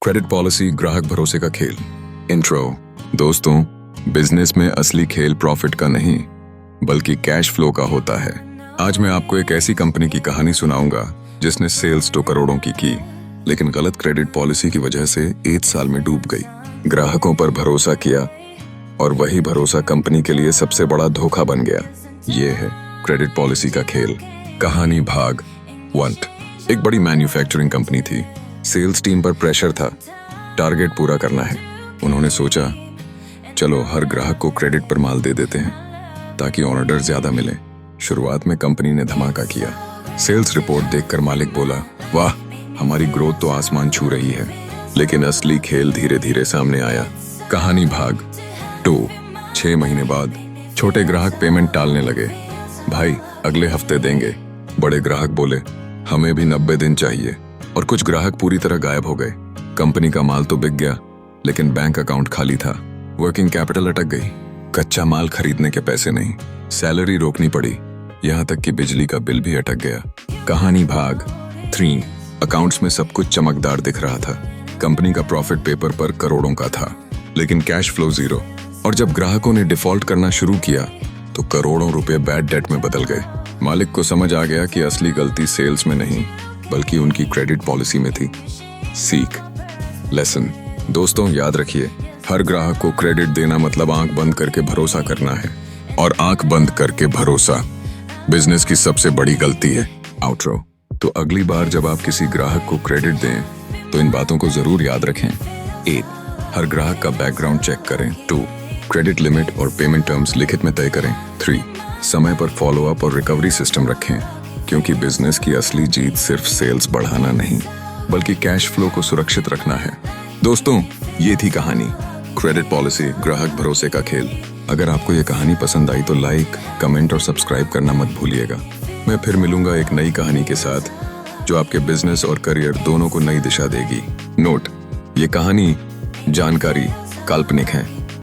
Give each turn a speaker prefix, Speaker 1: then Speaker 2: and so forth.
Speaker 1: Credit policy, ग्राहक भरोसे का खेल। इंट्रो। दोस्तों, बिजनेस में असली खेल प्रॉफिट का नहीं बल्कि कैश फ्लो का होता है। आज मैं आपको एक ऐसी कंपनी की कहानी सुनाऊंगा जिसने सेल्स तो करोड़ों की लेकिन गलत क्रेडिट पॉलिसी की वजह से 1 साल में डूब गई। ग्राहकों पर भरोसा किया और वही भरोसा कंपनी के लिए सबसे बड़ा धोखा बन गया। ये है क्रेडिट पॉलिसी का खेल। कहानी भाग 1। एक बड़ी मैन्युफैक्चरिंग कंपनी थी। सेल्स टीम पर प्रेशर था, टारगेट पूरा करना है। उन्होंने सोचा, चलो हर ग्राहक को क्रेडिट पर माल दे देते हैं ताकि ऑर्डर ज्यादा मिले। शुरुआत में कंपनी ने धमाका किया। सेल्स रिपोर्ट देखकर मालिक बोला, वाह, हमारी ग्रोथ तो आसमान छू रही है। लेकिन असली खेल धीरे धीरे सामने आया। कहानी भाग 2। 6 महीने बाद छोटे ग्राहक पेमेंट टालने लगे। भाई, अगले हफ्ते देंगे। बड़े ग्राहक बोले, हमें भी 90 दिन चाहिए। और कुछ ग्राहक पूरी तरह गायब हो गए। कंपनी का माल तो बिक गया लेकिन बैंक अकाउंट खाली था। वर्किंग कैपिटल अटक गई। कच्चा माल खरीदने के पैसे नहीं, सैलरी रोकनी पड़ी, यहाँ तक कि बिजली का बिल भी अटक गया। कहानी भाग 3। अकाउंट्स में सब कुछ चमकदार दिख रहा था। कंपनी का प्रॉफिट पेपर पर करोड़ों का था लेकिन कैश फ्लो 0। और जब ग्राहकों ने डिफॉल्ट करना शुरू किया तो करोड़ों रुपए बैड डेट में बदल गए। मालिक को समझ आ गया कि असली गलती सेल्स में नहीं बल्कि उनकी क्रेडिट पॉलिसी में थी। सीख, लेसन। दोस्तों, याद रखिए, हर ग्राहक को क्रेडिट देना मतलब आंख बंद करके भरोसा करना है, और आंख बंद करके भरोसा बिजनेस की सबसे बड़ी गलती है। आउटरो। तो अगली बार जब आप किसी ग्राहक को क्रेडिट दें तो इन बातों को जरूर याद रखें। 1. हर ग्राहक का बैकग्राउंड चेक करें। 2. क्रेडिट लिमिट और पेमेंट टर्म्स लिखित में तय करें। 3. समय पर फॉलो अप और रिकवरी सिस्टम रखें, क्योंकि बिजनेस की असली जीत सिर्फ सेल्स बढ़ाना नहीं बल्कि कैश फ्लो को सुरक्षित रखना है। दोस्तों, ये थी कहानी क्रेडिट पॉलिसी, ग्राहक भरोसे का खेल। अगर आपको ये कहानी पसंद आई तो लाइक, कमेंट और सब्सक्राइब करना मत भूलिएगा। मैं फिर मिलूंगा एक नई कहानी के साथ जो आपके बिजनेस और करियर दोनों को नई दिशा देगी। नोट, ये कहानी जानकारी काल्पनिक है